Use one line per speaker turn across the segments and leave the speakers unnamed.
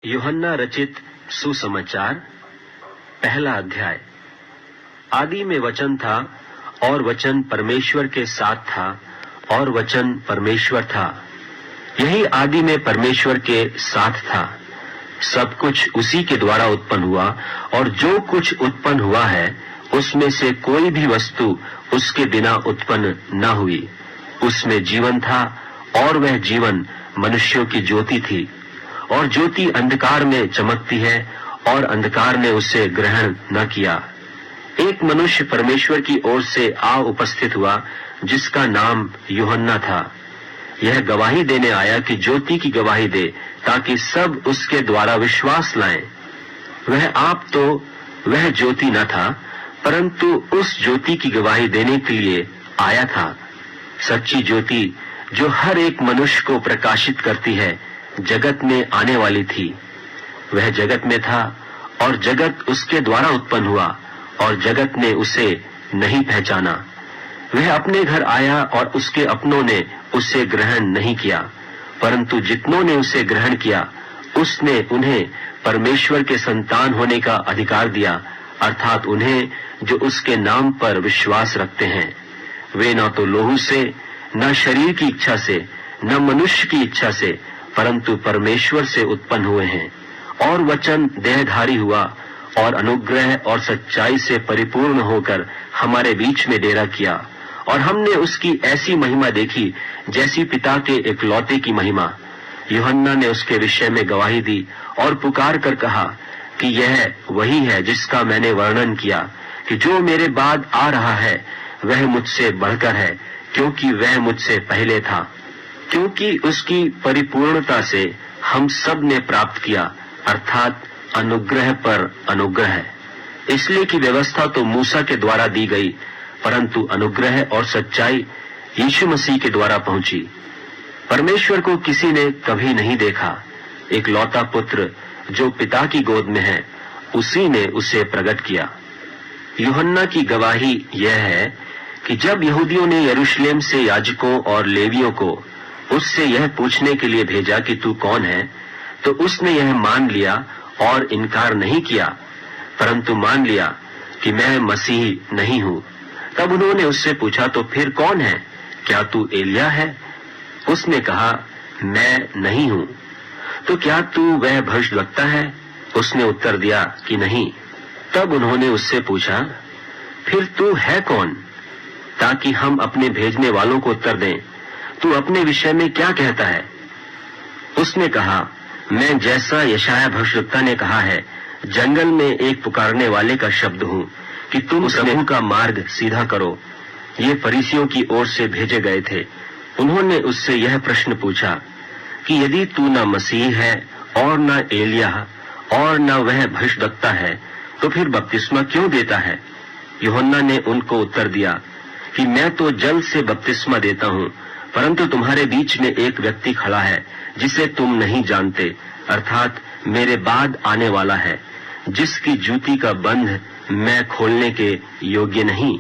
यूहन्ना रचित सुसमाचार, पहला अध्याय। आदि में वचन था और वचन परमेश्वर के साथ था और वचन परमेश्वर था। यही आदि में परमेश्वर के साथ था। सब कुछ उसी के द्वारा उत्पन्न हुआ और जो कुछ उत्पन्न हुआ है उसमें से कोई भी वस्तु उसके बिना उत्पन्न न हुई। उसमें जीवन था और वह जीवन मनुष्यों की ज्योति थी। और ज्योति अंधकार में चमकती है और अंधकार ने उसे ग्रहण न किया। एक मनुष्य परमेश्वर की ओर से आ उपस्थित हुआ जिसका नाम यूहन्ना था। यह गवाही देने आया कि ज्योति की गवाही दे ताकि सब उसके द्वारा विश्वास लाएं। वह आप तो वह ज्योति न था, परंतु उस ज्योति की गवाही देने के लिए आया था। सच्ची ज्योति जो हर एक मनुष्य को प्रकाशित करती है जगत में आने वाली थी। वह जगत में था और जगत उसके द्वारा उत्पन्न हुआ और जगत ने उसे नहीं पहचाना। वह अपने घर आया और उसके अपनों ने उसे ग्रहण नहीं किया, परंतु जितनों ने उसे ग्रहण किया उसने उन्हें परमेश्वर के संतान होने का अधिकार दिया, अर्थात उन्हें जो उसके नाम पर विश्वास रखते हैं। वे न तो लोहू से, न शरीर की इच्छा से, न मनुष्य की इच्छा से, परंतु परमेश्वर से उत्पन्न हुए हैं। और वचन देहधारी हुआ और अनुग्रह और सच्चाई से परिपूर्ण होकर हमारे बीच में डेरा किया। और हमने उसकी ऐसी महिमा देखी जैसी पिता के इकलौते की महिमा। यूहन्ना ने उसके विषय में गवाही दी और पुकार कर कहा कि यह वही है जिसका मैंने वर्णन किया कि जो मेरे बाद आ रहा है वह मुझसे बढ़कर है, क्योंकि वह मुझसे पहले था। क्योंकि उसकी परिपूर्णता से हम सब ने प्राप्त किया, अर्थात अनुग्रह पर अनुग्रह। इसलिए कि व्यवस्था तो मूसा के द्वारा दी गई, परंतु अनुग्रह और सच्चाई यीशु मसीह के द्वारा पहुंची। परमेश्वर को किसी ने कभी नहीं देखा। इकलौता पुत्र जो पिता की गोद में है, उसी ने उसे प्रकट किया। यूहन्ना की गवाही यह है कि जब यहूदियों ने यरूशलेम से याजकों और लेवियों को उससे यह पूछने के लिए भेजा कि तू कौन है, तो उसने यह मान लिया और इनकार नहीं किया, परंतु मान लिया कि मैं मसीह नहीं हूं। तब उन्होंने उससे पूछा, तो फिर कौन है? क्या तू एलिया है? उसने कहा, मैं नहीं हूं। तो क्या तू वह भविष्यद्वक्ता है? उसने उत्तर दिया कि नहीं। तब उन्होंने उससे पूछा, फिर तू है कौन, ताकि हम अपने भेजने वालों को उत्तर दें। तू अपने विषय में क्या कहता है? उसने कहा, मैं जैसा यशाया भविष्यद्वक्ता ने कहा है, जंगल में एक पुकारने वाले का शब्द हूं कि तुम प्रभु का मार्ग सीधा करो। ये फरीसियों की ओर से भेजे गए थे। उन्होंने उससे यह प्रश्न पूछा कि यदि तू न मसीह है और न एलिया और न वह भविष्यद्वक्ता है, तो फिर बपतिस्मा क्यों देता है? यूहन्ना ने उनको उत्तर दिया कि मैं तो जल से बपतिस्मा देता हूं, परंतु तुम्हारे बीच में एक व्यक्ति खड़ा है जिसे तुम नहीं जानते, अर्थात मेरे बाद आने वाला है, जिसकी जूती का बंध मैं खोलने के योग्य नहीं।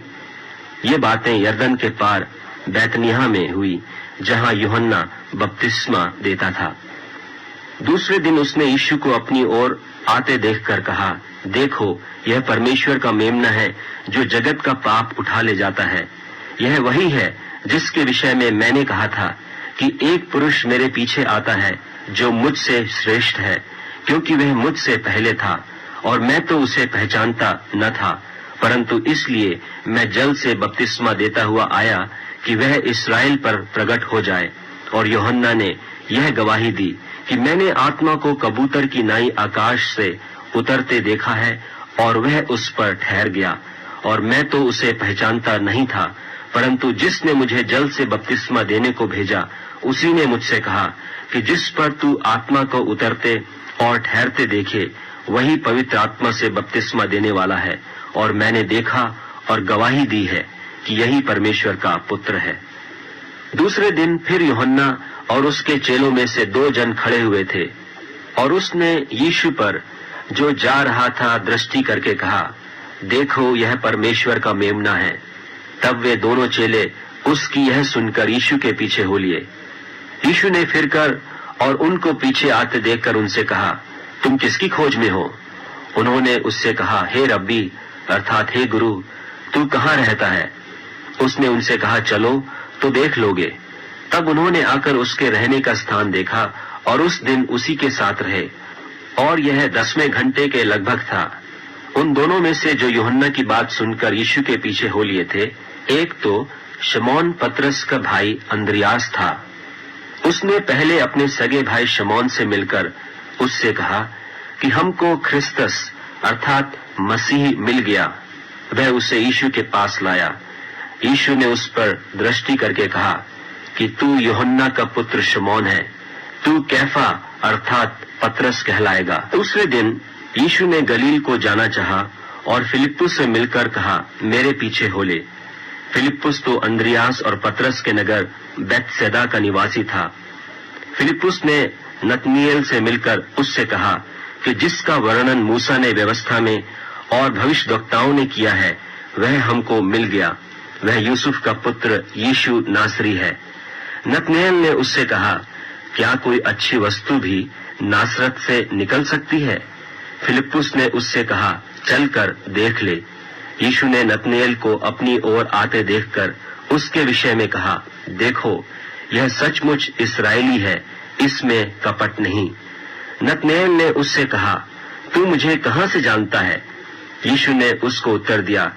ये बातें यरदन के पार बैतनिय्याह में हुई, जहां यूहन्ना बपतिस्मा देता था। दूसरे दिन उसने यीशु को अपनी ओर आते देखकर कहा, देखो, यह परमेश्वर का मेमना है जो जगत का पाप उठा ले जाता है। यह वही है जिसके विषय में मैंने कहा था कि एक पुरुष मेरे पीछे आता है जो मुझसे श्रेष्ठ है, क्योंकि वह मुझसे पहले था और मैं तो उसे पहचानता न था, परंतु इसलिए मैं जल से बपतिस्मा देता हुआ आया कि वह इस्राएल पर प्रकट हो जाए। और यूहन्ना ने यह गवाही दी कि मैंने आत्मा को कबूतर की नाई आकाश से उतरते देखा है और वह उस पर ठहर गया। और मैं तो उसे पहचानता नहीं था, परंतु जिसने मुझे जल से बपतिस्मा देने को भेजा उसी ने मुझसे कहा कि जिस पर तू आत्मा को उतरते और ठहरते देखे, वही पवित्र आत्मा से बपतिस्मा देने वाला है। और मैंने देखा और गवाही दी है कि यही परमेश्वर का पुत्र है। दूसरे दिन फिर यूहन्ना और उसके चेलों में से 2 जन खड़े हुए थे, और उसने यीशु पर जो जा रहा था दृष्टि करके कहा, देखो, यह परमेश्वर का मेमना है। तब वे दोनों चेले उसकी यह सुनकर यीशु के पीछे हो लिए। यीशु ने फिरकर और उनको पीछे आते देखकर उनसे कहा, तुम किसकी खोज में हो? उन्होंने उससे कहा, हे रब्बी अर्थात हे गुरु, तू कहाँ रहता है? उसने उनसे कहा, चलो तो देख लोगे। तब उन्होंने आकर उसके रहने का स्थान देखा और उस दिन उसी के साथ रहे, और यह 10वें घंटे के लगभग था। उन दोनों में से जो यूहन्ना की बात सुनकर यीशु के पीछे हो लिए थे, एक तो शमौन पतरस का भाई अंद्रियास था। उसने पहले अपने सगे भाई शमौन से मिलकर उससे कहा कि हमको ख्रिस्तस अर्थात मसीह मिल गया। वह उसे यीशु के पास लाया। यीशु ने उस पर दृष्टि करके कहा कि तू यूहन्ना का पुत्र शमौन है, तू कैफा अर्थात पतरस कहलाएगा। दूसरे दिन यीशु ने गलील को जाना चाहा और फिलिप्पुस से मिलकर कहा, मेरे पीछे हो ले। फिलिप्पुस तो अंद्रियास और पतरस के नगर बैतसैदा का निवासी था। फिलिप्पुस ने नतनीएल से मिलकर उससे कहा कि जिसका वर्णन मूसा ने व्यवस्था में और भविष्यद्वक्ताओं ने किया है, वह हमको मिल गया। वह यूसुफ का पुत्र यीशु नासरी है। नतनीएल ने उससे कहा, क्या कोई अच्छी वस्तु भी नासरत से निकल सकती है? फिलिप्पुस ने उससे कहा, चलकर देख ले। यीशु ने नतनीएल को अपनी ओर आते देखकर उसके विषय में कहा, देखो, यह सचमुच इस्राएली है, इसमें कपट नहीं। नतनीएल ने उससे कहा, तू मुझे कहां से जानता है? यीशु ने उसको उत्तर दिया,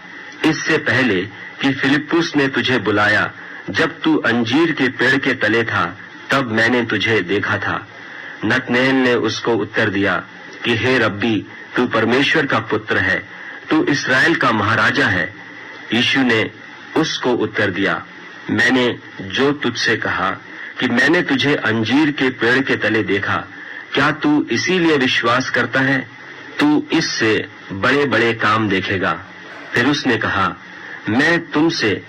इससे पहले कि फिलिप्पुस ने तुझे बुलाया, जब तू अंजीर के पेड़ के तले था, तब मैंने तुझे देखा था। नतनीएल ने उसको उत्तर दिया कि हे रब्बी, तू परमेश्वर का पुत्र है, तू इस्राएल का महाराजा है। यीशु ने उसको उत्तर दिया, मैंने जो तुझसे कहा कि मैंने तुझे अंजीर के पेड़ के तले देखा, क्या तू इसीलिए विश्वास करता है? तू इससे बड़े बड़े काम देखेगा। फिर उसने कहा, मैं तुमसे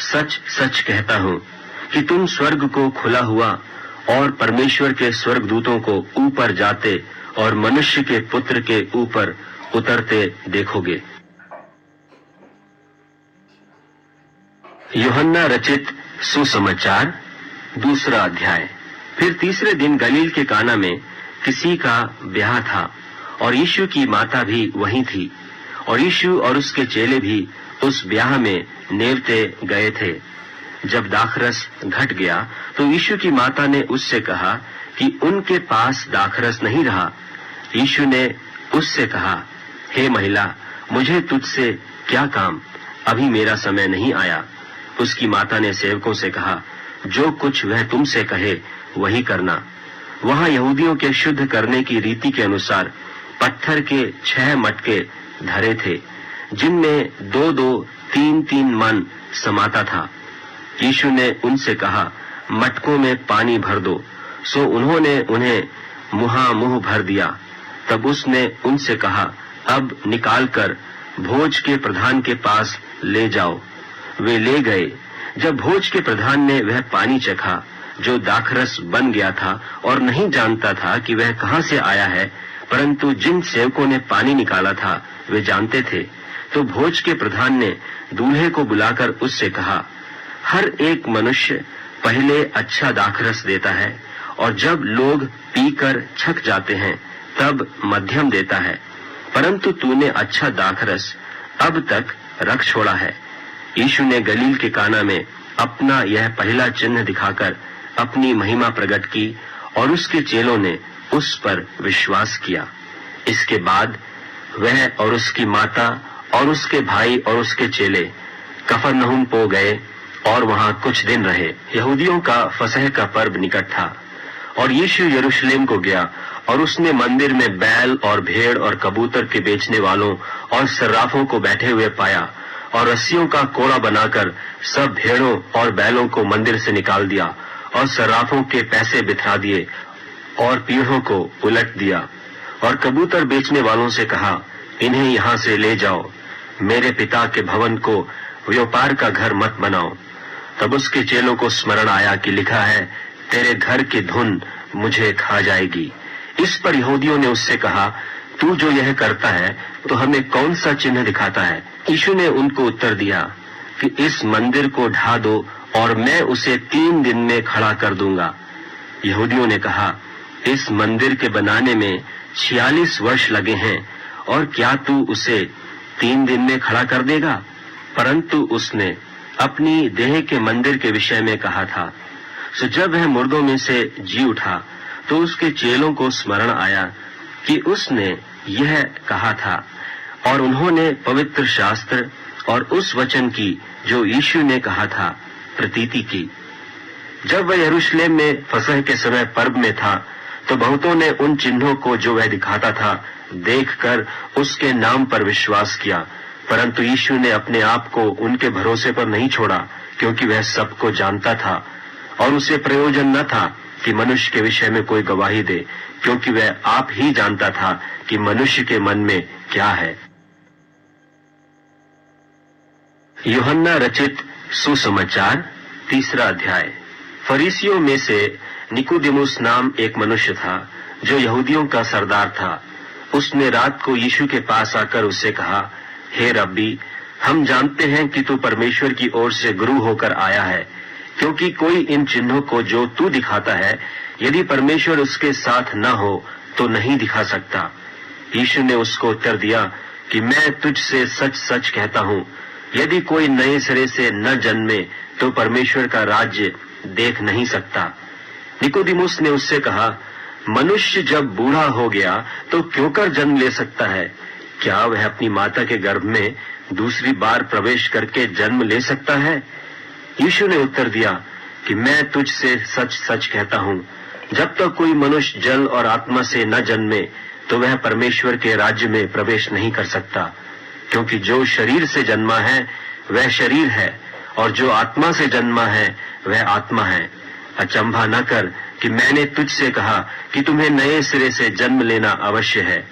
सच सच कहता हूं कि तुम स्वर्ग को खुला हुआ और परमेश्वर के स्वर्गदूतों को ऊपर जाते और मनुष्य के पुत्र के ऊपर उतरते देखोगे। यूहन्ना रचित सुसमाचार 2 अध्याय। फिर तीसरे दिन गलील के काना में किसी का ब्याह था और यीशु की माता भी वहीं थी, और यीशु और उसके चेले भी उस ब्याह में नेवते गए थे। जब दाखरस घट गया तो यीशु की माता ने उससे कहा कि उनके पास दाखरस नहीं रहा। यीशु ने उससे कहा, हे महिला, मुझे तुझसे क्या काम? अभी मेरा समय नहीं आया। उसकी माता ने सेवकों से कहा, जो कुछ वह तुमसे कहे वही करना। वहां यहूदियों के शुद्ध करने की रीति के अनुसार पत्थर के 6 मटके धरे थे, जिनमें 2-2, 3-3 मन समाता था। यीशु ने उनसे कहा, मटकों में पानी भर दो। सो उन्होंने उन्हें मुहामुह भर दिया। तब उसने उनसे कहा, अब निकालकर भोज के प्रधान के पास ले जाओ। वे ले गए। जब भोज के प्रधान ने वह पानी चखा जो दाखरस बन गया था और नहीं जानता था कि वह कहां से आया है, परंतु जिन सेवकों ने पानी निकाला था वे जानते थे, तो भोज के प्रधान ने दूल्हे को बुलाकर उससे कहा, हर एक मनुष्य पहले अच्छा दाखरस देता है और जब लोग पीकर छक जाते हैं तब मध्यम देता है, परंतु तूने अच्छा दाखरस अब तक रख छोड़ा है। यीशु ने गलील के काना में अपना यह पहला चिन्ह दिखाकर अपनी महिमा प्रकट की और उसके चेलों ने उस पर विश्वास किया। इसके बाद वह और उसकी माता और उसके भाई और उसके चेले कफरनहूम पो गए और वहां कुछ दिन रहे। यहूदियों का फसह का पर्व निकट था और यीशु यरूशलेम को गया और उसने मंदिर में बैल और भेड़ और कबूतर के बेचने वालों और सर्राफों को बैठे हुए पाया और रस्सियों का कोड़ा बनाकर सब भेड़ों और बैलों को मंदिर से निकाल दिया और सर्राफों के पैसे बिथरा दिए और पीढ़ों को उलट दिया और कबूतर बेचने वालों से कहा, इन्हें यहाँ से ले जाओ, मेरे पिता के भवन को व्यापार का घर मत बनाओ। तब उसके चेलों को स्मरण आया कि लिखा है, तेरे घर की धुन मुझे खा जाएगी। इस पर यहूदियों ने उससे कहा, तू जो यह करता है तो हमें कौन सा चिन्ह दिखाता है? यीशु ने उनको उत्तर दिया कि इस मंदिर को ढा दो और मैं उसे 3 दिन में खड़ा कर दूंगा। यहूदियों ने कहा, इस मंदिर के बनाने में 46 वर्ष लगे हैं, और क्या तू उसे 3 दिन में खड़ा कर देगा? परंतु उसने अपनी देह के मंदिर के विषय में कहा था। सो जब वह मुर्दों में से जी उठा तो उसके चेलों को स्मरण आया कि उसने यह कहा था, और उन्होंने पवित्र शास्त्र और उस वचन की जो यीशु ने कहा था प्रतीति की। जब वह यरूशलेम में फसह के समय पर्व में था तो बहुतों ने उन चिन्हों को जो वह दिखाता था देखकर उसके नाम पर विश्वास किया, परंतु यीशु ने अपने आप को उनके भरोसे पर नहीं छोड़ा, क्योंकि वह सबको जानता था और उसे प्रयोजन न था कि मनुष्य के विषय में कोई गवाही दे, क्योंकि वह आप ही जानता था कि मनुष्य के मन में क्या है। यूहन्ना रचित सुसमाचार 3 अध्याय। फरीसियों में से निकोदेमुस नाम एक मनुष्य था जो यहूदियों का सरदार था। उसने रात को यीशु के पास आकर उससे कहा, हे रब्बी, हम जानते हैं कि तू परमेश्वर की ओर से गुरु होकर आया है, क्योंकि कोई इन चिन्हों को जो तू दिखाता है यदि परमेश्वर उसके साथ न हो तो नहीं दिखा सकता। यीशु ने उसको उत्तर दिया कि मैं तुझसे सच सच कहता हूँ, यदि कोई नए सिरे से न जन्मे तो परमेश्वर का राज्य देख नहीं सकता। निकोदेमुस ने उससे कहा, मनुष्य जब बूढ़ा हो गया तो क्यों कर जन्म ले सकता है? क्या वह अपनी माता के गर्भ में दूसरी बार प्रवेश करके जन्म ले सकता है? यीशु ने उत्तर दिया कि मैं तुझसे सच सच कहता हूँ, जब तक कोई मनुष्य जल और आत्मा से न जन्मे तो वह परमेश्वर के राज्य में प्रवेश नहीं कर सकता। क्योंकि जो शरीर से जन्मा है वह शरीर है, और जो आत्मा से जन्मा है वह आत्मा है। अचंभा न कर कि मैंने तुझसे कहा कि तुम्हें नए सिरे से जन्म लेना अवश्य है।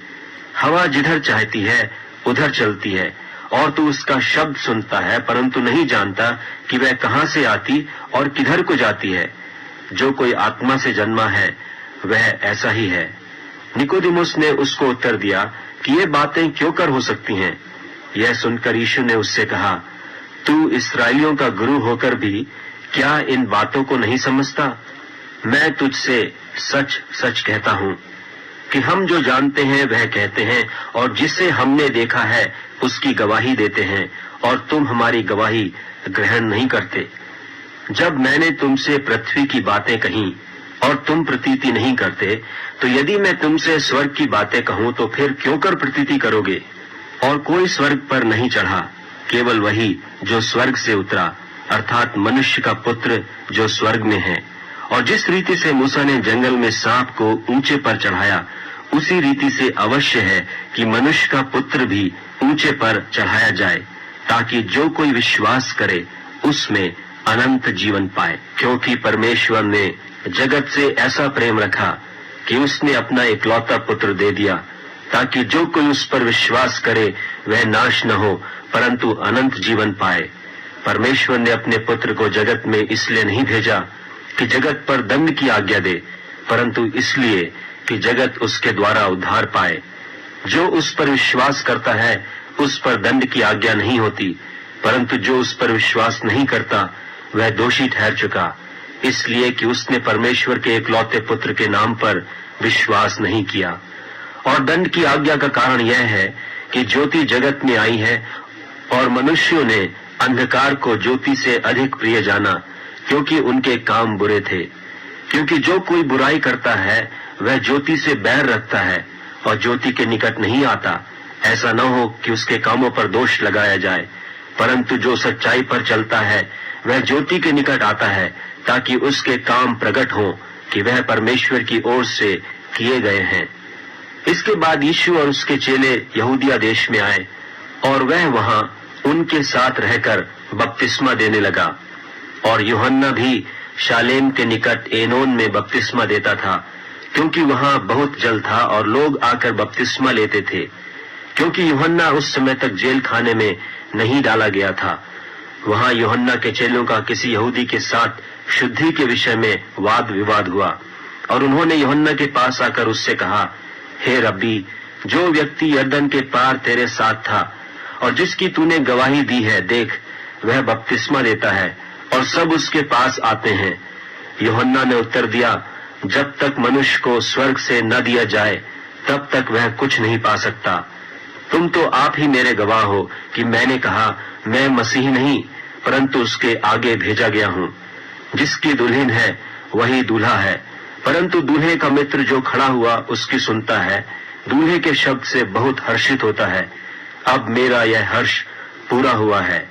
हवा जिधर चाहती है उधर चलती है, और तू उसका शब्द सुनता है परंतु नहीं जानता कि वह कहाँ से आती और किधर को जाती है। जो कोई आत्मा से जन्मा है वह ऐसा ही है। निकोदेमुस ने उसको उत्तर दिया कि ये बातें क्यों कर हो सकती हैं? यह सुनकर यीशु ने उससे कहा, तू इस्राएलियों का गुरु होकर भी क्या इन बातों को नहीं समझता? मैं तुझसे सच सच कहता हूँ कि हम जो जानते हैं वह कहते हैं, और जिसे हमने देखा है उसकी गवाही देते हैं, और तुम हमारी गवाही ग्रहण नहीं करते। जब मैंने तुमसे पृथ्वी की बातें कही और तुम प्रतीति नहीं करते, तो यदि मैं तुमसे स्वर्ग की बातें कहूँ तो फिर क्यों कर प्रतीति करोगे? और कोई स्वर्ग पर नहीं चढ़ा, केवल वही जो स्वर्ग से उतरा, अर्थात मनुष्य का पुत्र जो स्वर्ग में है। और जिस रीति से मूसा ने जंगल में सांप को ऊंचे पर चढ़ाया, उसी रीति से अवश्य है कि मनुष्य का पुत्र भी ऊंचे पर चढ़ाया जाए, ताकि जो कोई विश्वास करे उसमें अनंत जीवन पाए। क्योंकि परमेश्वर ने जगत से ऐसा प्रेम रखा कि उसने अपना इकलौता पुत्र दे दिया, ताकि जो कोई उस पर विश्वास करे वह नाश न हो परंतु अनंत जीवन पाए। परमेश्वर ने अपने पुत्र को जगत में इसलिए नहीं भेजा कि जगत पर दंड की आज्ञा दे, परंतु इसलिए कि जगत उसके द्वारा उद्धार पाए। जो उस पर विश्वास करता है उस पर दंड की आज्ञा नहीं होती, परंतु जो उस पर विश्वास नहीं करता वह दोषी ठहर चुका, इसलिए कि उसने परमेश्वर के इकलौते पुत्र के नाम पर विश्वास नहीं किया। और दंड की आज्ञा का कारण यह है कि ज्योति जगत में आई है, और मनुष्यों ने अंधकार को ज्योति से अधिक प्रिय जाना, क्योंकि उनके काम बुरे थे। क्योंकि जो कोई बुराई करता है वह ज्योति से बैर रखता है और ज्योति के निकट नहीं आता, ऐसा न हो कि उसके कामों पर दोष लगाया जाए। परंतु जो सच्चाई पर चलता है वह ज्योति के निकट आता है, ताकि उसके काम प्रकट हो कि वह परमेश्वर की ओर से किए गए हैं। इसके बाद यीशु और उसके चेले यहूदिया देश में आए, और वह वहां उनके साथ रहकर बपतिस्मा देने लगा। और यूहन्ना भी शालेम के निकट एनोन में बपतिस्मा देता था, क्योंकि वहां बहुत जल था और लोग आकर बपतिस्मा लेते थे। क्योंकि यूहन्ना उस समय तक जेल खाने में नहीं डाला गया था। वहां यूहन्ना के चेलों का किसी यहूदी के साथ शुद्धि के विषय में वाद विवाद हुआ, और उन्होंने यूहन्ना के पास आकर उससे कहा, हे रब्बी, जो व्यक्ति यरदन के पार तेरे साथ था और जिसकी तूने गवाही दी है, देख वह बपतिस्मा देता है और सब उसके पास आते हैं। यूहन्ना ने उत्तर दिया, जब तक मनुष्य को स्वर्ग से न दिया जाए तब तक वह कुछ नहीं पा सकता। तुम तो आप ही मेरे गवाह हो कि मैंने कहा मैं मसीह नहीं परंतु उसके आगे भेजा गया हूं। जिसकी दुल्हन है वही दूल्हा है, परंतु दूल्हे का मित्र जो खड़ा हुआ उसकी सुनता है, दूल्हे के शब्द से बहुत हर्षित होता है। अब मेरा यह हर्ष पूरा हुआ है।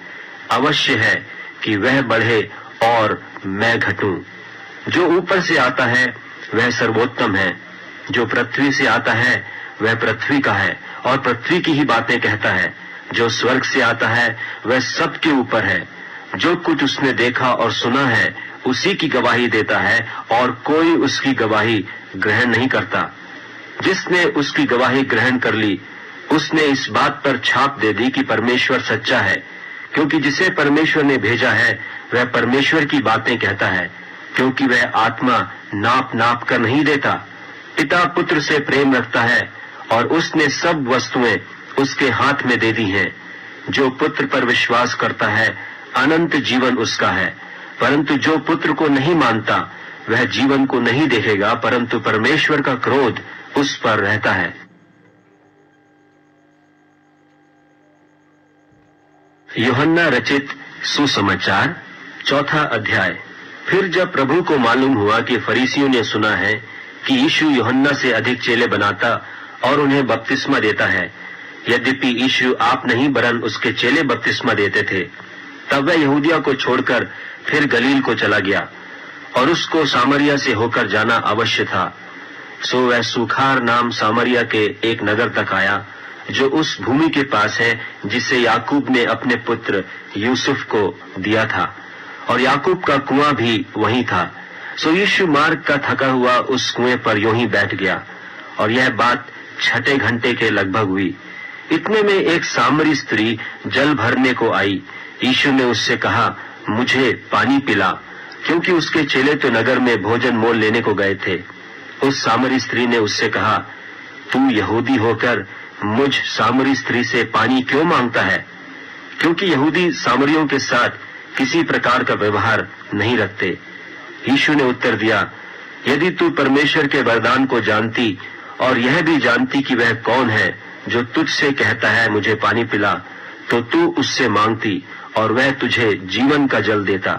अवश्य है कि वह बढ़े और मैं घटूं। जो ऊपर से आता है वह सर्वोत्तम है, जो पृथ्वी से आता है वह पृथ्वी का है और पृथ्वी की ही बातें कहता है। जो स्वर्ग से आता है वह सबके ऊपर है। जो कुछ उसने देखा और सुना है उसी की गवाही देता है और कोई उसकी गवाही ग्रहण नहीं करता। जिसने उसकी गवाही ग्रहण कर ली उसने इस बात पर छाप दे दी कि परमेश्वर सच्चा है, क्योंकि जिसे परमेश्वर ने भेजा है वह परमेश्वर की बातें कहता है, क्योंकि वह आत्मा नाप नाप कर नहीं देता। पिता पुत्र से प्रेम रखता है और उसने सब वस्तुएं उसके हाथ में दे दी हैं। जो पुत्र पर विश्वास करता है अनंत जीवन उसका है, परंतु जो पुत्र को नहीं मानता वह जीवन को नहीं देखेगा, परंतु परमेश्वर का क्रोध उस पर रहता है। यूहन्ना रचित सुसमाचार 4 अध्याय। फिर जब प्रभु को मालूम हुआ कि फरीसियों ने सुना है कि यीशु यूहन्ना से अधिक चेले बनाता और उन्हें बपतिस्मा देता है, यद्यपि यीशु आप नहीं वरन उसके चेले बपतिस्मा देते थे, तब वह यहूदिया को छोड़कर फिर गलील को चला गया और उसको सामरिया से होकर जाना अवश्य था। सो वह सुखार नाम सामरिया के एक नगर तक आया जो उस भूमि के पास है जिसे याकूब ने अपने पुत्र यूसुफ को दिया था, और याकूब का कुआं भी वहीं था। सो यीशु मार्ग का थका हुआ उस कुएं पर यूं ही बैठ गया, और यह बात 6 घंटे के लगभग हुई। इतने में एक सामरी स्त्री जल भरने को आई। यीशु ने उससे कहा, मुझे पानी पिला, क्योंकि उसके चेले तो नगर में भोजन मोल लेने को गए थे। उस सामरी स्त्री ने उससे कहा, तू यहूदी होकर मुझ सामरी स्त्री से पानी क्यों मांगता है? क्योंकि यहूदी सामरियों के साथ किसी प्रकार का व्यवहार नहीं रखते। यीशु ने उत्तर दिया, यदि तू परमेश्वर के वरदान को जानती और यह भी जानती कि वह कौन है जो तुझसे कहता है मुझे पानी पिला, तो तू उससे मांगती और वह तुझे जीवन का जल देता।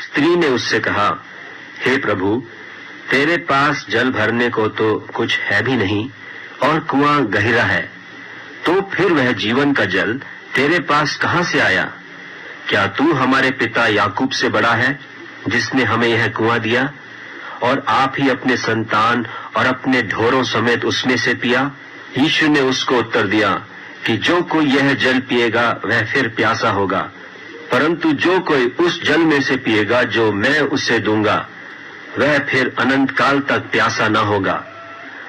स्त्री ने उससे कहा, हे प्रभु, तेरे पास जल भरने को तो कुछ है भी नहीं और कुआं गहरा है, तो फिर वह जीवन का जल तेरे पास कहां से आया? क्या तू हमारे पिता याकूब से बड़ा है जिसने हमें यह कुआं दिया, और आप ही अपने संतान और अपने ढोरों समेत उसमें से पिया? यीशु ने उसको उत्तर दिया कि जो कोई यह जल पिएगा वह फिर प्यासा होगा, परंतु जो कोई उस जल में से पिएगा जो मैं उसे दूंगा वह फिर अनंत काल तक प्यासा न होगा,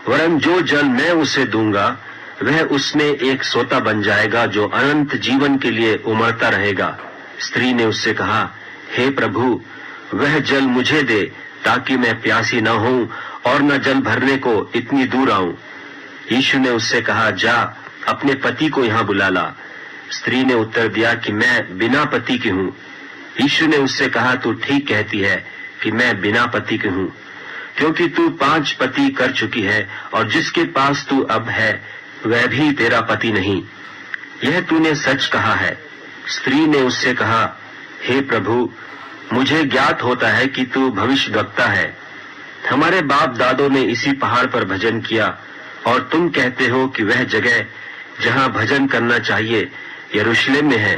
वरन जो जल मैं उसे दूंगा वह उसमें एक सोता बन जाएगा जो अनंत जीवन के लिए उमड़ता रहेगा। स्त्री ने उससे कहा, हे प्रभु, वह जल मुझे दे ताकि मैं प्यासी न हूं और न जल भरने को इतनी दूर आऊं। यीशु ने उससे कहा, जा अपने पति को यहाँ बुला ला। स्त्री ने उत्तर दिया कि मैं बिना पति की हूँ। यीशु ने उससे कहा, तू ठीक कहती है कि मैं बिना पति की हूँ, क्योंकि तू 5 पति कर चुकी है और जिसके पास तू अब है वह भी तेरा पति नहीं। यह तूने सच कहा है। स्त्री ने उससे कहा, हे प्रभु, मुझे ज्ञात होता है कि तू भविष्यद्वक्ता है। हमारे बाप दादों ने इसी पहाड़ पर भजन किया और तुम कहते हो कि वह जगह जहां भजन करना चाहिए यरूशलेम में है।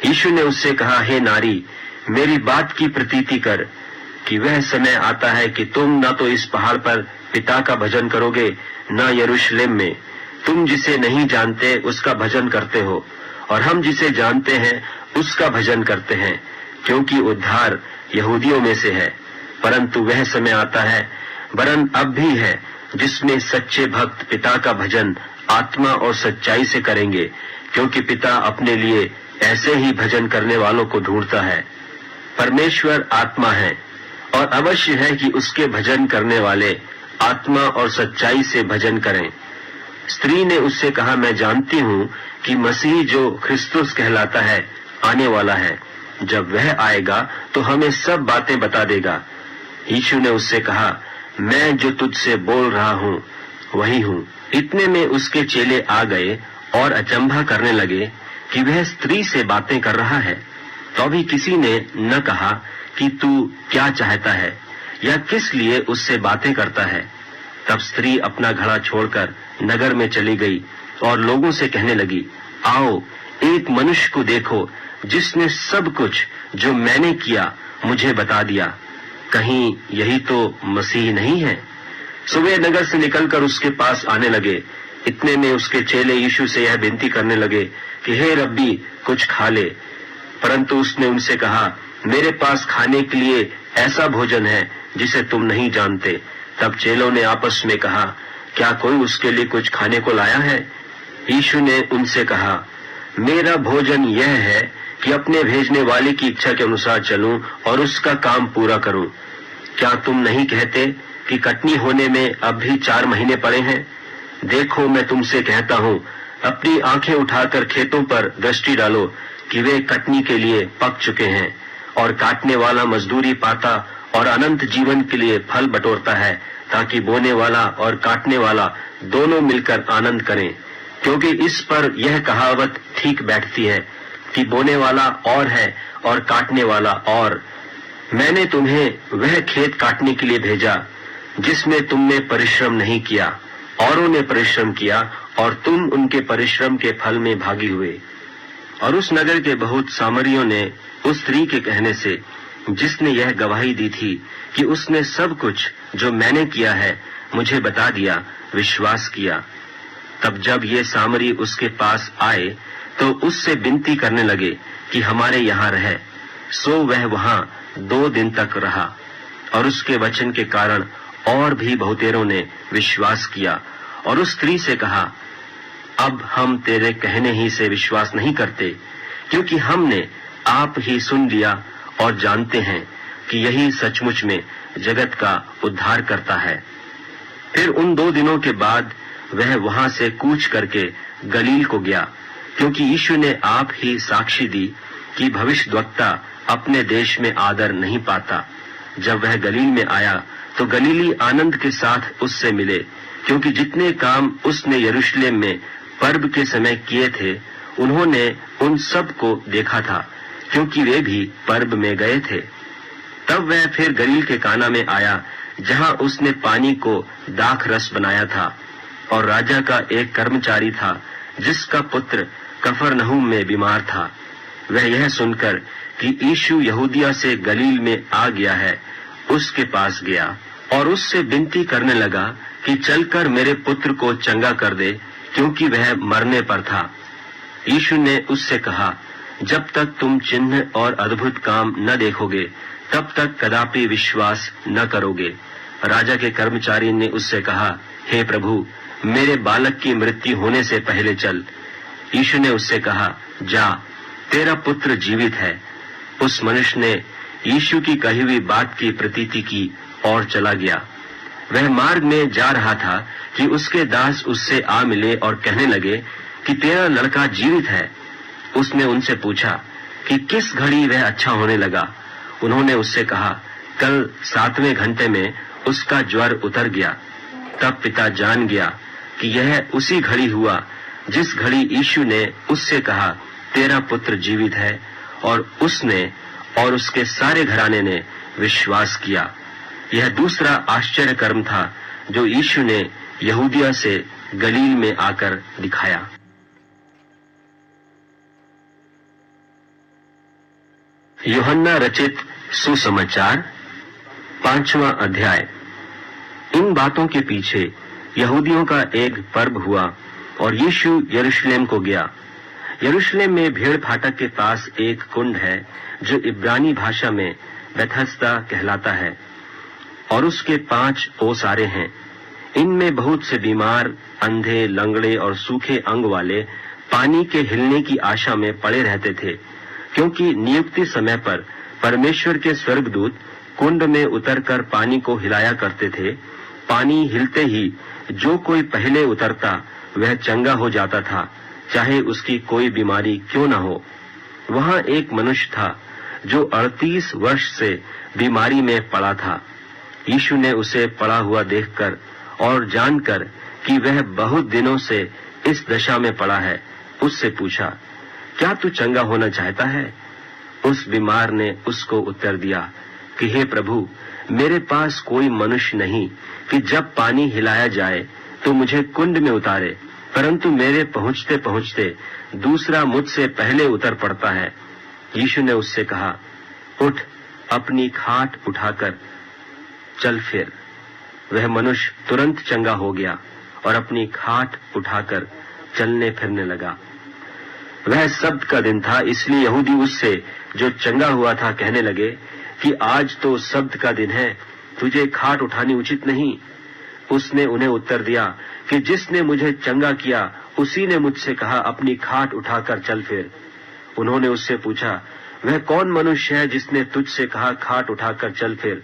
यीशु ने उससे कहा, हे नारी, मेरी बात की प्रतीति कर कि वह समय आता है कि तुम न तो इस पहाड़ पर पिता का भजन करोगे न यरूशलेम में। तुम जिसे नहीं जानते उसका भजन करते हो और हम जिसे जानते हैं उसका भजन करते हैं, क्योंकि उद्धार यहूदियों में से है। परंतु वह समय आता है, वरन अब भी है, जिसमें सच्चे भक्त पिता का भजन आत्मा और सच्चाई से करेंगे, क्योंकि पिता अपने लिए ऐसे ही भजन करने वालों को ढूंढता है। परमेश्वर आत्मा है और अवश्य है कि उसके भजन करने वाले आत्मा और सच्चाई से भजन करें। स्त्री ने उससे कहा, मैं जानती हूँ कि मसीह जो क्रिस्तुस कहलाता है आने वाला है। जब वह आएगा तो हमें सब बातें बता देगा। यीशु ने उससे कहा, मैं जो तुझसे बोल रहा हूँ वही हूँ। इतने में उसके चेले आ गए और अचंभा करने लगे कि वह स्त्री से बातें कर रहा है। तो भी किसी ने न कहा कि तू क्या चाहता है या किस लिए उससे बातें करता है। तब स्त्री अपना घड़ा छोड़कर नगर में चली गई और लोगों से कहने लगी, आओ एक मनुष्य को देखो जिसने सब कुछ जो मैंने किया मुझे बता दिया। कहीं यही तो मसीह नहीं है? सुबह नगर से निकलकर उसके पास आने लगे। इतने में उसके चेले यीशु से यह विनती करने लगे कि हे रब्बी, कुछ खा ले। परंतु उसने उनसे कहा, मेरे पास खाने के लिए ऐसा भोजन है जिसे तुम नहीं जानते। तब चेलों ने आपस में कहा, क्या कोई उसके लिए कुछ खाने को लाया है? यीशु ने उनसे कहा, मेरा भोजन यह है कि अपने भेजने वाले की इच्छा के अनुसार चलूं और उसका काम पूरा करूं। क्या तुम नहीं कहते कि कटनी होने में अब भी 4 महीने पड़े हैं? देखो, मैं तुमसे कहता हूं, अपनी आंखें उठाकर खेतों पर दृष्टि डालो कि वे कटनी के लिए पक चुके हैं, और काटने वाला मजदूरी पाता और अनंत जीवन के लिए फल बटोरता है, ताकि बोने वाला और काटने वाला दोनों मिलकर आनंद करें। क्योंकि इस पर यह कहावत ठीक बैठती है कि बोने वाला और है और काटने वाला और। मैंने तुम्हें वह खेत काटने के लिए भेजा जिसमें तुमने परिश्रम नहीं किया, औरों ने परिश्रम किया और तुम उनके परिश्रम के फल में भागी हुए। और उस नगर के बहुत सामरियों ने उस स्त्री के कहने से, जिसने यह गवाही दी थी कि उसने सब कुछ जो मैंने किया है मुझे बता दिया, विश्वास किया। तब जब ये सामरी उसके पास आए तो उससे विनती करने लगे कि हमारे यहाँ रहे। सो वह वहां 2 दिन तक रहा, और उसके वचन के कारण और भी बहुतेरों ने विश्वास किया। और उस स्त्री से कहा, अब हम तेरे कहने ही से विश्वास नहीं करते, क्योंकि हमने आप ही सुन लिया और जानते हैं कि यही सचमुच में जगत का उद्धार करता है। फिर उन 2 दिनों के बाद वह वहां से कूच करके गलील को गया, क्योंकि यीशु ने आप ही साक्षी दी कि भविष्यद्वक्ता अपने देश में आदर नहीं पाता। जब वह गलील में आया तो गलीली आनंद के साथ उससे मिले, क्योंकि जितने काम उसने यरूशलेम में पर्व के समय किए थे उन्होंने उन सब को देखा था, क्योंकि वे भी पर्व में गए थे। तब वह फिर गलील के काना में आया, जहां उसने पानी को दाख रस बनाया था। और राजा का एक कर्मचारी था जिसका पुत्र कफरनहूम में बीमार था। वह यह सुनकर कि यीशु यहूदिया से गलील में आ गया है, उसके पास गया और उससे विनती करने लगा कि चलकर मेरे पुत्र को चंगा कर दे, क्योंकि वह मरने पर था। यीशु ने उससे कहा, जब तक तुम चिन्ह और अद्भुत काम न देखोगे तब तक कदापि विश्वास न करोगे। राजा के कर्मचारी ने उससे कहा, हे प्रभु, मेरे बालक की मृत्यु होने से पहले चल। यीशु ने उससे कहा, जा, तेरा पुत्र जीवित है। उस मनुष्य ने यीशु की कही हुई बात की प्रतीति की और चला गया। वह मार्ग में जा रहा था कि उसके दास उससे आ मिले और कहने लगे कि तेरा लड़का जीवित है। उसने उनसे पूछा कि किस घड़ी वह अच्छा होने लगा। उन्होंने उससे कहा, कल 7वें घंटे में उसका ज्वर उतर गया। तब पिता जान गया कि यह उसी घड़ी हुआ जिस घड़ी यीशु ने उससे कहा, तेरा पुत्र जीवित है, और उसने और उसके सारे घराने ने विश्वास किया। यह दूसरा आश्चर्य कर्म था जो यीशु ने यहूदिया से गलील में आकर दिखाया। यूहन्ना रचित सुसमाचार 5वां अध्याय। इन बातों के पीछे यहूदियों का एक पर्व हुआ और यीशु यरूशलेम को गया। यरूशलेम में भेड़ फाटक के पास एक कुंड है जो इब्रानी भाषा में बेथस्दा कहलाता है, और उसके 5 ओसारे हैं। इनमें बहुत से बीमार, अंधे, लंगड़े और सूखे अंग वाले पानी के हिलने की आशा में पड़े रहते थे, क्योंकि नियुक्ति समय पर परमेश्वर के स्वर्गदूत कुंड में उतरकर पानी को हिलाया करते थे। पानी हिलते ही जो कोई पहले उतरता वह चंगा हो जाता था, चाहे उसकी कोई बीमारी क्यों न हो। वहां एक मनुष्य था जो 38 वर्ष से बीमारी में पड़ा था। यीशु ने उसे पड़ा हुआ देखकर और जानकर कि वह बहुत दिनों से इस दशा में पड़ा है, उससे पूछा, क्या तू चंगा होना चाहता है? उस बीमार ने उसको उत्तर दिया कि हे प्रभु, मेरे पास कोई मनुष्य नहीं कि जब पानी हिलाया जाए तो मुझे कुंड में उतारे, परंतु मेरे पहुंचते पहुंचते दूसरा मुझसे पहले उतर पड़ता है। यीशु ने उससे कहा, उठ, अपनी खाट उठाकर चल फिर। वह मनुष्य तुरंत चंगा हो गया और अपनी खाट उठाकर चलने फिरने लगा। वह सब्त का दिन था, इसलिए यहूदी उससे जो चंगा हुआ था कहने लगे कि आज तो सब्त का दिन है, तुझे खाट उठानी उचित नहीं। उसने उन्हें उत्तर दिया कि जिसने मुझे चंगा किया उसी ने मुझसे कहा, अपनी खाट उठाकर चल फिर। उन्होंने उससे पूछा, वह कौन मनुष्य है जिसने तुझसे कहा, खाट उठाकर चल फिर?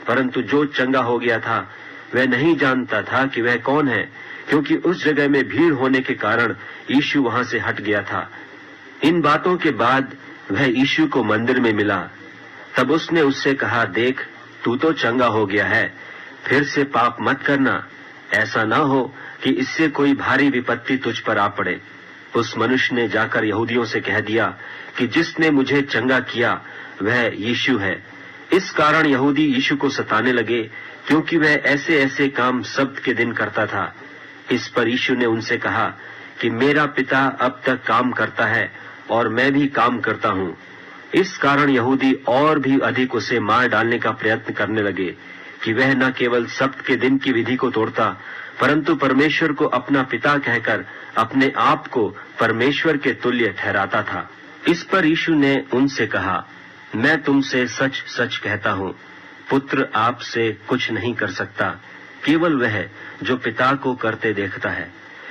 परंतु जो चंगा हो गया था वह नहीं जानता था कि वह कौन है, क्योंकि उस जगह में भीड़ होने के कारण यीशु वहां से हट गया था। इन बातों के बाद वह यीशु को मंदिर में मिला। तब उसने उससे कहा, देख, तू तो चंगा हो गया है, फिर से पाप मत करना, ऐसा ना हो कि इससे कोई भारी विपत्ति तुझ पर आ पड़े। उस मनुष्य ने जाकर यहूदियों से कह दिया कि जिसने मुझे चंगा किया वह यीशु है। इस कारण यहूदी यीशु को सताने लगे, क्योंकि वह ऐसे ऐसे काम सब्त के दिन करता था। इस पर यीशु ने उनसे कहा कि मेरा पिता अब तक काम करता है और मैं भी काम करता हूँ। इस कारण यहूदी और भी अधिक उसे मार डालने का प्रयत्न करने लगे कि वह न केवल सब्त के दिन की विधि को तोड़ता, परंतु परमेश्वर को अपना पिता कहकर अपने आप को परमेश्वर के तुल्य ठहराता था। इस पर यीशु ने उनसे कहा, मैं तुमसे सच सच कहता हूँ, पुत्र आपसे कुछ नहीं कर सकता, केवल वह जो पिता को करते देखता है,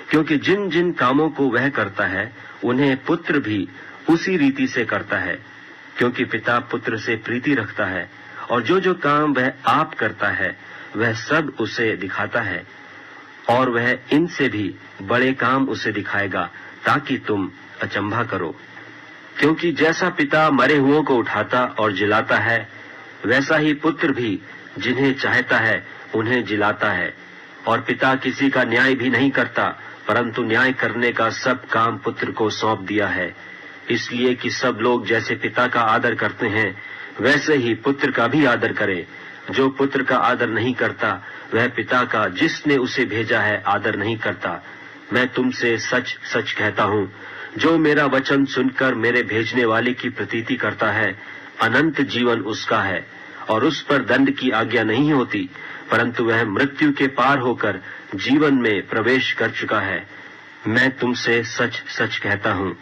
क्योंकि जिन जिन कामों को वह करता है उन्हें पुत्र भी उसी रीति से करता है, क्योंकि पिता पुत्र से प्रीति रखता है, और जो जो काम वह आप करता है वह सब उसे दिखाता है, और वह इनसे भी बड़े काम उसे दिखाएगा, ताकि तुम अचंभा करो। क्योंकि जैसा पिता मरे हुओं को उठाता और जिलाता है, वैसा ही पुत्र भी जिन्हें चाहता है उन्हें जिलाता है। और पिता किसी का न्याय भी नहीं करता, परंतु न्याय करने का सब काम पुत्र को सौंप दिया है, इसलिए कि सब लोग जैसे पिता का आदर करते हैं वैसे ही पुत्र का भी आदर करें। जो पुत्र का आदर नहीं करता वह पिता का जिसने उसे भेजा है आदर नहीं करता। मैं तुमसे सच सच कहता हूँ, जो मेरा वचन सुनकर मेरे भेजने वाले की प्रतीति करता है, अनंत जीवन उसका है, और उस पर दंड की आज्ञा नहीं होती, परंतु वह मृत्यु के पार होकर जीवन में प्रवेश कर चुका है। मैं तुमसे सच सच कहता हूँ,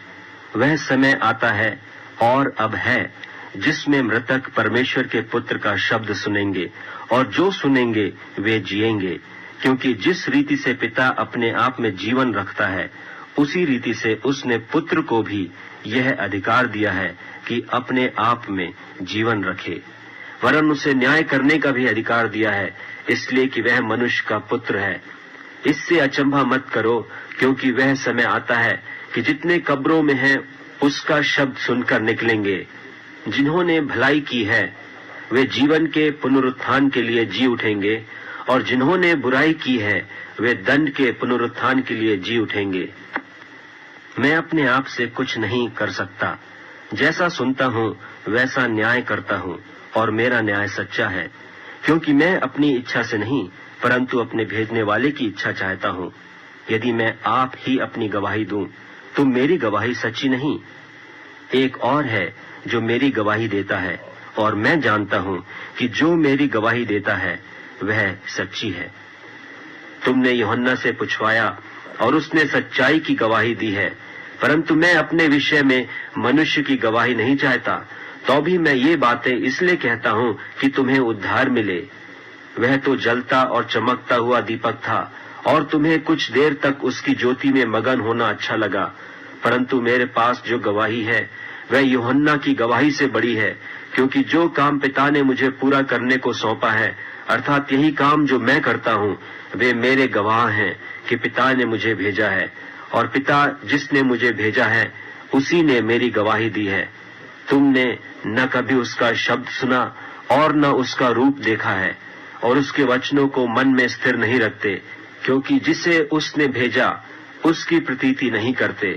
वह समय आता है और अब है जिसमें मृतक परमेश्वर के पुत्र का शब्द सुनेंगे, और जो सुनेंगे वे जिएंगे, क्योंकि जिस रीति से पिता अपने आप में जीवन रखता है उसी रीति से उसने पुत्र को भी यह अधिकार दिया है कि अपने आप में जीवन रखे। वरन उसे न्याय करने का भी अधिकार दिया है, इसलिए कि वह मनुष्य का पुत्र है। इससे अचंभा मत करो, क्योंकि वह समय आता है कि जितने कब्रों में हैं उसका शब्द सुनकर निकलेंगे। जिन्होंने भलाई की है वे जीवन के पुनरुत्थान के लिए जी उठेंगे, और जिन्होंने बुराई की है वे दंड के पुनरुत्थान के लिए जी उठेंगे। मैं अपने आप से कुछ नहीं कर सकता, जैसा सुनता हूँ वैसा न्याय करता हूँ, और मेरा न्याय सच्चा है, क्योंकि मैं अपनी इच्छा से नहीं परंतु अपने भेजने वाले की इच्छा चाहता हूँ। यदि मैं आप ही अपनी गवाही दूं तो मेरी गवाही सच्ची नहीं। एक और है जो मेरी गवाही देता है, और मैं जानता हूँ कि जो मेरी गवाही देता है वह सच्ची है। तुमने यूहन्ना से पूछवाया और उसने सच्चाई की गवाही दी है, परंतु मैं अपने विषय में मनुष्य की गवाही नहीं चाहता, तो भी मैं ये बातें इसलिए कहता हूँ कि तुम्हें उद्धार मिले। वह तो जलता और चमकता हुआ दीपक था, और तुम्हें कुछ देर तक उसकी ज्योति में मगन होना अच्छा लगा, परंतु मेरे पास जो गवाही है वह यूहन्ना की गवाही से बड़ी है, क्योंकि जो काम पिता ने मुझे पूरा करने को सौंपा है, अर्थात यही काम जो मैं करता हूँ, वे मेरे गवाह हैं कि पिता ने मुझे भेजा है, और पिता जिसने मुझे भेजा है उसी ने मेरी गवाही दी है। तुमने न कभी उसका शब्द सुना और न उसका रूप देखा है, और उसके वचनों को मन में स्थिर नहीं रखते, क्योंकि जिसे उसने भेजा उसकी प्रतीति नहीं करते।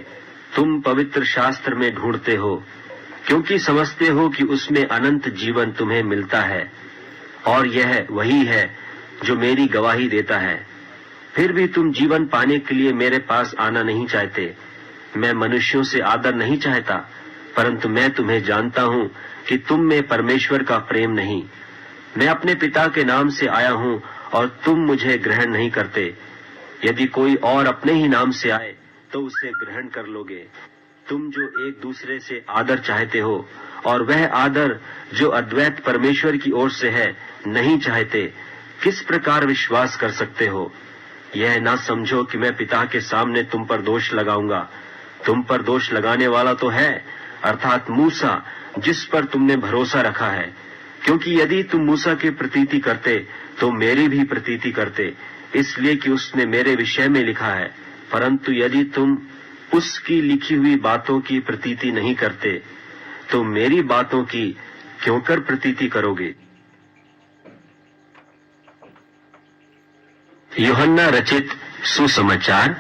तुम पवित्र शास्त्र में ढूंढते हो, क्योंकि समझते हो कि उसमें अनंत जीवन तुम्हें मिलता है, और यह वही है जो मेरी गवाही देता है। फिर भी तुम जीवन पाने के लिए मेरे पास आना नहीं चाहते। मैं मनुष्यों से आदर नहीं चाहता, परंतु मैं तुम्हें जानता हूं कि तुम में परमेश्वर का प्रेम नहीं। मैं अपने पिता के नाम से आया हूं और तुम मुझे ग्रहण नहीं करते। यदि कोई और अपने ही नाम से आए तो उसे ग्रहण कर लोगे। तुम जो एक दूसरे से आदर चाहते हो और वह आदर जो अद्वैत परमेश्वर की ओर से है नहीं चाहते, किस प्रकार विश्वास कर सकते हो? यह ना समझो कि मैं पिता के सामने तुम पर दोष लगाऊंगा। तुम पर दोष लगाने वाला तो है, अर्थात मूसा, जिस पर तुमने भरोसा रखा है। क्योंकि यदि तुम मूसा की प्रतीति करते तो मेरी भी प्रतीति करते, इसलिए कि उसने मेरे विषय में लिखा है। परंतु यदि तुम उसकी लिखी हुई बातों की प्रतीति नहीं करते तो मेरी बातों की क्यों कर प्रतीति करोगे? यूहन्ना रचित सुसमाचार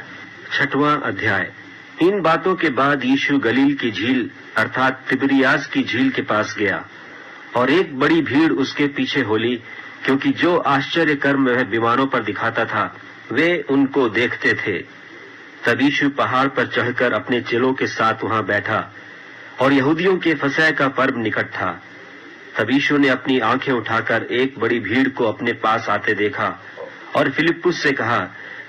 6वां अध्याय। इन बातों के बाद यीशु गलील की झील अर्थात तिबिरियास की झील के पास गया, और एक बड़ी भीड़ उसके पीछे हो ली, क्योंकि जो आश्चर्य कर्म वह बीमारों पर दिखाता था वे उनको देखते थे। तब यीशु पहाड़ पर चढ़कर अपने चेलों के साथ वहां बैठा, और यहूदियों के फसह का पर्व निकट था। तब यीशु ने अपनी आंखें उठाकर एक बड़ी भीड़ को अपने पास आते देखा, और फिलिप्पुस से कहा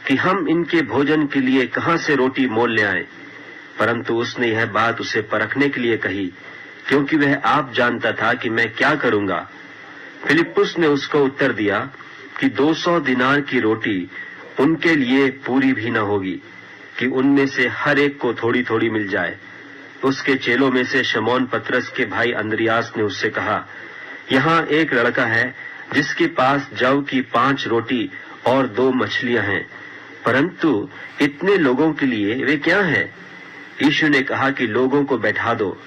कि हम इनके भोजन के लिए कहां से रोटी मोल ले आए। परंतु उसने यह बात उसे परखने के लिए कही, क्योंकि वह आप जानता था कि मैं क्या करूंगा। फिलिप्पुस ने उसको उत्तर दिया कि 200 दिनार की रोटी उनके लिए पूरी भी न होगी, कि उनमें से हर एक को थोड़ी थोड़ी मिल जाए। उसके चेलों में से शमौन पतरस के भाई अंद्रियास ने उससे कहा, यहाँ एक लड़का है जिसके पास जव की 5 रोटी और 2 मछलियां हैं, परंतु इतने लोगों के लिए वे क्या हैं? यीशु ने कहा कि लोगों को बैठा दो।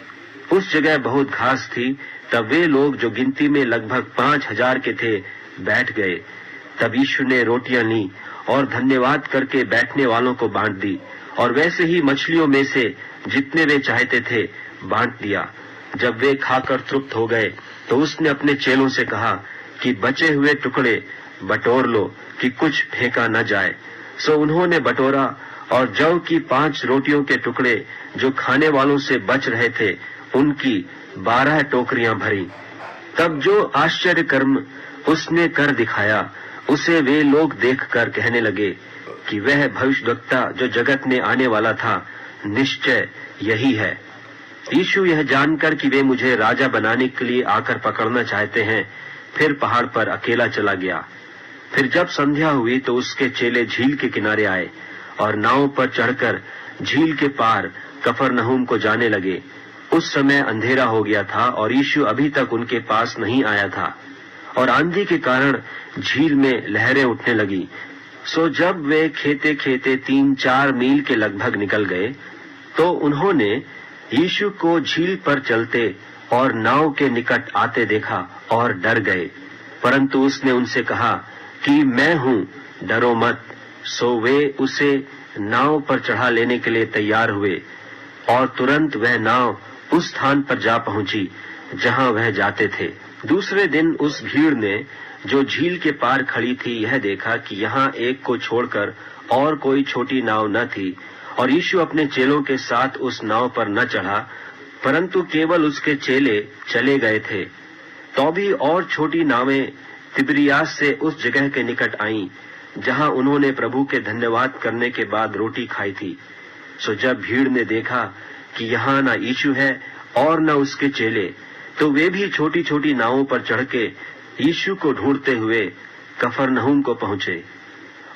उस जगह बहुत घास थी। तब वे लोग जो गिनती में लगभग 5000 के थे बैठ गए। तब यीशु ने रोटियां ली और धन्यवाद करके बैठने वालों को बांट दी, और वैसे ही मछलियों में से जितने वे चाहते थे बांट दिया। जब वे खाकर तृप्त हो गए तो उसने अपने चेलों से कहा कि बचे हुए टुकड़े बटोर लो, कि कुछ फेंका न जाए। सो उन्होंने बटोरा, और जव की 5 रोटियों के टुकड़े जो खाने वालों से बच रहे थे उनकी 12 टोकरियां भरी। तब जो आश्चर्य कर्म उसने कर दिखाया उसे वे लोग देखकर कहने लगे कि वह भविष्यद्वक्ता जो जगत में आने वाला था निश्चय यही है। यीशु यह जानकर कि वे मुझे राजा बनाने के लिए आकर पकड़ना चाहते हैं, फिर पहाड़ पर अकेला चला गया। फिर जब संध्या हुई तो उसके चेले झील के किनारे आए और नाव पर चढ़कर झील के पार कफरनहूम को जाने लगे। उस समय अंधेरा हो गया था और यीशु अभी तक उनके पास नहीं आया था, और आंधी के कारण झील में लहरें उठने लगी। सो जब वे खेते खेते 3-4 मील के लगभग निकल गए तो उन्होंने यीशु को झील पर चलते और नाव के निकट आते देखा और डर गए। परंतु उसने उनसे कहा कि मैं हूं, डरो मत। सो वे उसे नाव पर चढ़ा लेने के लिए तैयार हुए, और तुरंत वह नाव उस स्थान पर जा पहुंची जहां वह जाते थे। दूसरे दिन उस भीड़ ने जो झील के पार खड़ी थी यह देखा कि यहाँ एक को छोड़कर और कोई छोटी नाव न थी, और यीशु अपने चेलों के साथ उस नाव पर न चढ़ा, परंतु केवल उसके चेले चले गए थे। तो भी और छोटी नावें तिबिरियास से उस जगह के निकट आईं जहां उन्होंने प्रभु के धन्यवाद करने के बाद रोटी खाई थी। सो जब भीड़ ने देखा कि यहाँ न यीशु है और न उसके चेले, तो वे भी छोटी छोटी नावों पर चढ़ के यीशु को ढूंढते हुए कफरनहूम को पहुंचे,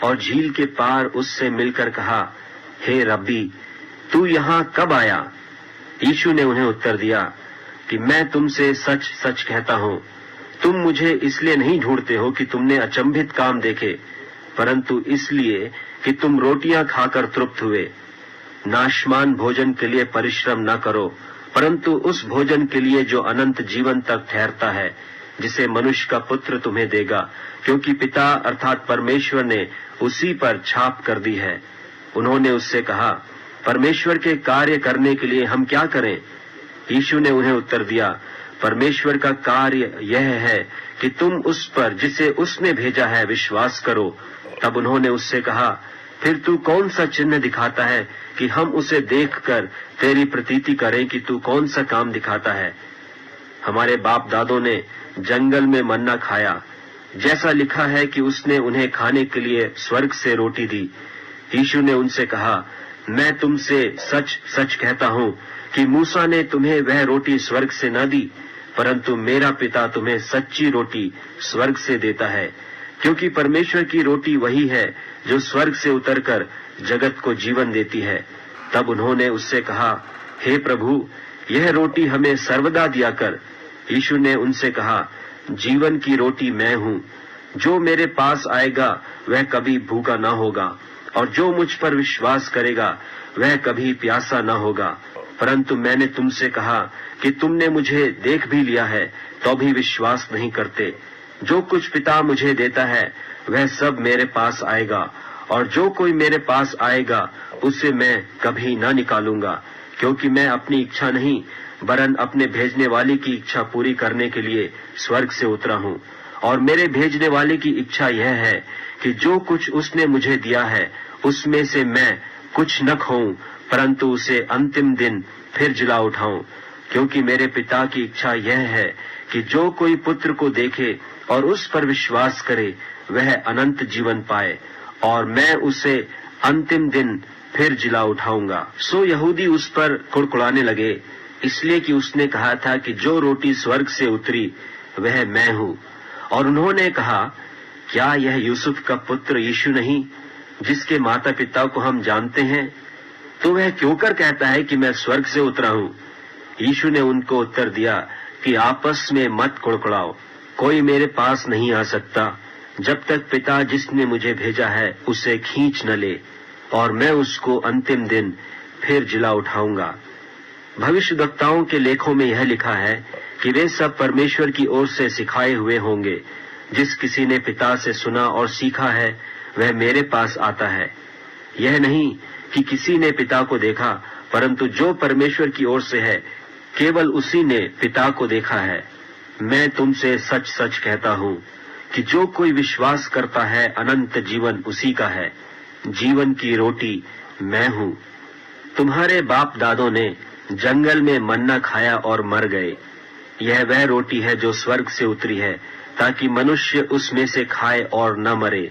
और झील के पार उससे मिलकर कहा, हे रब्बी, तू यहाँ कब आया? यीशु ने उन्हें उत्तर दिया कि मैं तुमसे सच सच कहता हूँ, तुम मुझे इसलिए नहीं ढूंढते हो कि तुमने अचंभित काम देखे, परंतु इसलिए कि तुम रोटियां खाकर तृप्त हुए। नाशमान भोजन के लिए परिश्रम न करो, परंतु उस भोजन के लिए जो अनंत जीवन तक ठहरता है, जिसे मनुष्य का पुत्र तुम्हें देगा, क्योंकि पिता अर्थात परमेश्वर ने उसी पर छाप कर दी है। उन्होंने उससे कहा, परमेश्वर के कार्य करने के लिए हम क्या करें? यीशु ने उन्हें उत्तर दिया, परमेश्वर का कार्य यह है कि तुम उस पर जिसे उसने भेजा है विश्वास करो। तब उन्होंने उससे कहा, फिर तू कौन सा चिन्ह दिखाता है कि हम उसे देखकर तेरी प्रतीति करें कि तू कौन सा काम दिखाता है? हमारे बाप दादों ने जंगल में मन्ना खाया, जैसा लिखा है कि उसने उन्हें खाने के लिए स्वर्ग से रोटी दी। यीशु ने उनसे कहा, मैं तुमसे सच सच कहता हूँ कि मूसा ने तुम्हें वह रोटी स्वर्ग से न दी, परंतु मेरा पिता तुम्हें सच्ची रोटी स्वर्ग से देता है, क्योंकि परमेश्वर की रोटी वही है जो स्वर्ग से उतरकर जगत को जीवन देती है। तब उन्होंने उससे कहा, हे प्रभु, यह रोटी हमें सर्वदा दिया कर। यीशु ने उनसे कहा, जीवन की रोटी मैं हूँ। जो मेरे पास आएगा वह कभी भूखा न होगा, और जो मुझ पर विश्वास करेगा वह कभी प्यासा न होगा। परंतु मैंने तुमसे कहा कि तुमने मुझे देख भी लिया है तो भी विश्वास नहीं करते। जो कुछ पिता मुझे देता है वह सब मेरे पास आएगा, और जो कोई मेरे पास आएगा उसे मैं कभी न निकालूंगा, क्योंकि मैं अपनी इच्छा नहीं वरन अपने भेजने वाले की इच्छा पूरी करने के लिए स्वर्ग से उतरा हूँ। और मेरे भेजने वाले की इच्छा यह है कि जो कुछ उसने मुझे दिया है उसमें से मैं कुछ न खोऊं, परंतु उसे अंतिम दिन फिर जिला उठाऊं। क्योंकि मेरे पिता की इच्छा यह है कि जो कोई पुत्र को देखे और उस पर विश्वास करे वह अनंत जीवन पाए, और मैं उसे अंतिम दिन फिर जिला उठाऊंगा। सो यहूदी उस पर कुड़कुड़ाने लगे, इसलिए कि उसने कहा था कि जो रोटी स्वर्ग से उतरी वह मैं हूँ। और उन्होंने कहा, क्या यह यूसुफ का पुत्र यीशु नहीं, जिसके माता पिता को हम जानते हैं? तो वह क्यों कर कहता है कि मैं स्वर्ग से उतरा हूँ? यीशु ने उनको उत्तर दिया कि आपस में मत कुड़कुड़ाओ। कोई मेरे पास नहीं आ सकता जब तक पिता जिसने मुझे भेजा है उसे खींच न ले, और मैं उसको अंतिम दिन फिर जिला उठाऊंगा। भविष्यद्वक्ताओं के लेखों में यह लिखा है कि वे सब परमेश्वर की ओर से सिखाए हुए होंगे। जिस किसी ने पिता से सुना और सीखा है वह मेरे पास आता है। यह नहीं कि किसी ने पिता को देखा, परंतु जो परमेश्वर की ओर से है केवल उसी ने पिता को देखा है। मैं तुमसे सच सच कहता हूँ कि जो कोई विश्वास करता है अनंत जीवन उसी का है। जीवन की रोटी मैं हूँ। तुम्हारे बाप दादों ने जंगल में मन्ना खाया और मर गए। यह वह रोटी है जो स्वर्ग से उतरी है, ताकि मनुष्य उसमें से खाए और न मरे।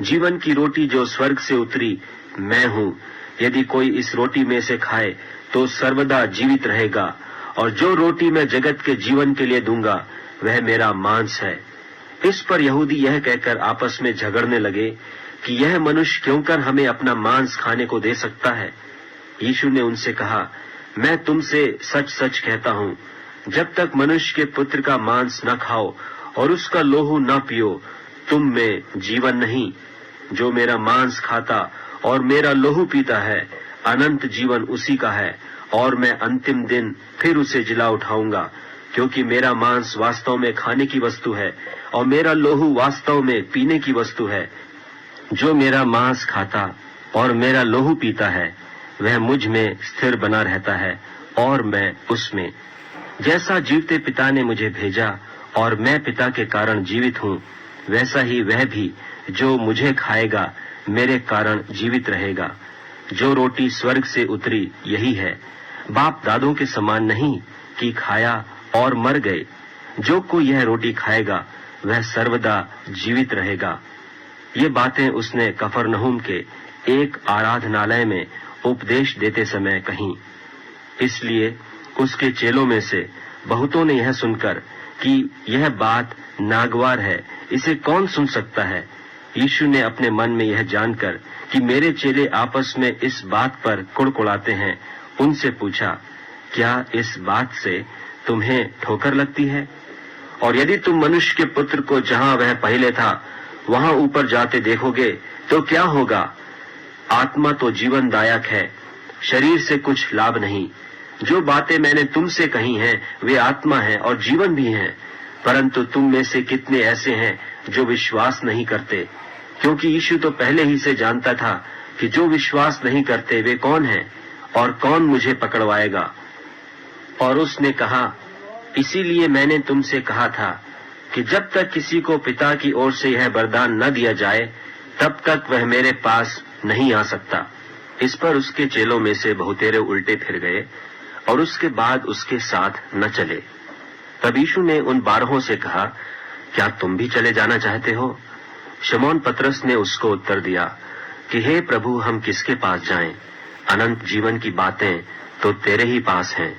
जीवन की रोटी जो स्वर्ग से उतरी मैं हूँ। यदि कोई इस रोटी में से खाए तो सर्वदा जीवित रहेगा, और जो रोटी मैं जगत के जीवन के लिए दूंगा वह मेरा मांस है। इस पर यहूदी यह कहकर आपस में झगड़ने लगे कि यह मनुष्य क्यों कर हमें अपना मांस खाने को दे सकता है। यीशु ने उनसे कहा, मैं तुमसे सच सच कहता हूँ, जब तक मनुष्य के पुत्र का मांस न खाओ और उसका लोहू न पियो तुम में जीवन नहीं। जो मेरा मांस खाता और मेरा लोहू पीता है अनंत जीवन उसी का है, और मैं अंतिम दिन फिर उसे जिला उठाऊंगा। क्योंकि मेरा मांस वास्तव में खाने की वस्तु है और मेरा लोहू वास्तव में पीने की वस्तु है। जो मेरा मांस खाता और मेरा लोहू पीता है वह मुझ में स्थिर बना रहता है और मैं उसमें। जैसा जीवते पिता ने मुझे भेजा और मैं पिता के कारण जीवित हूँ, वैसा ही वह भी जो मुझे खाएगा मेरे कारण जीवित रहेगा। जो रोटी स्वर्ग से उतरी यही है, बाप दादों के समान नहीं कि खाया और मर गए। जो कोई यह रोटी खाएगा वह सर्वदा जीवित रहेगा। ये बातें उसने कफरनहूम के एक आराधनालय में उपदेश देते समय कहीं। इसलिए उसके चेलों में से बहुतों ने यह सुनकर कि यह बात नागवार है, इसे कौन सुन सकता है, यीशु ने अपने मन में यह जानकर कि मेरे चेले आपस में इस बात पर कुड़कुड़ाते हैं, उनसे पूछा, क्या इस बात से तुम्हें ठोकर लगती है? और यदि तुम मनुष्य के पुत्र को जहां वह पहले था वहां ऊपर जाते देखोगे तो क्या होगा? आत्मा तो जीवनदायक है, शरीर से कुछ लाभ नहीं। जो बातें मैंने तुमसे कही हैं वे आत्मा हैं और जीवन भी हैं, परंतु तुम में से कितने ऐसे हैं जो विश्वास नहीं करते। क्योंकि यीशु तो पहले ही से जानता था कि जो विश्वास नहीं करते वे कौन हैं और कौन मुझे पकड़वाएगा। और उसने कहा, इसीलिए मैंने तुमसे कहा था कि जब तक किसी को पिता की ओर से यह वरदान न दिया जाए तब तक वह मेरे पास नहीं आ सकता। इस पर उसके चेलों में से बहुतेरे उल्टे फिर गए और उसके बाद उसके साथ न चले। तब यीशु ने उन 12 से कहा, क्या तुम भी चले जाना चाहते हो? शमौन पतरस ने उसको उत्तर दिया कि हे प्रभु, हम किसके पास जाएं? अनंत जीवन की बातें तो तेरे ही पास हैं,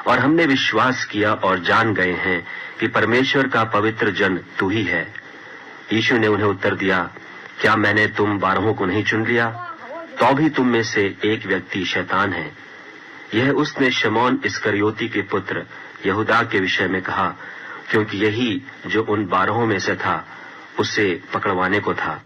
और हमने विश्वास किया और जान गए हैं कि परमेश्वर का पवित्र जन तू ही है। यीशु ने उन्हें उत्तर दिया, क्या मैंने तुम 12 को नहीं चुन लिया? तो भी तुम में से एक व्यक्ति शैतान है। यह उसने शमौन इस्करियोती के पुत्र यहूदा के विषय में कहा, क्योंकि यही जो उन 12 में से था उसे पकड़वाने को था।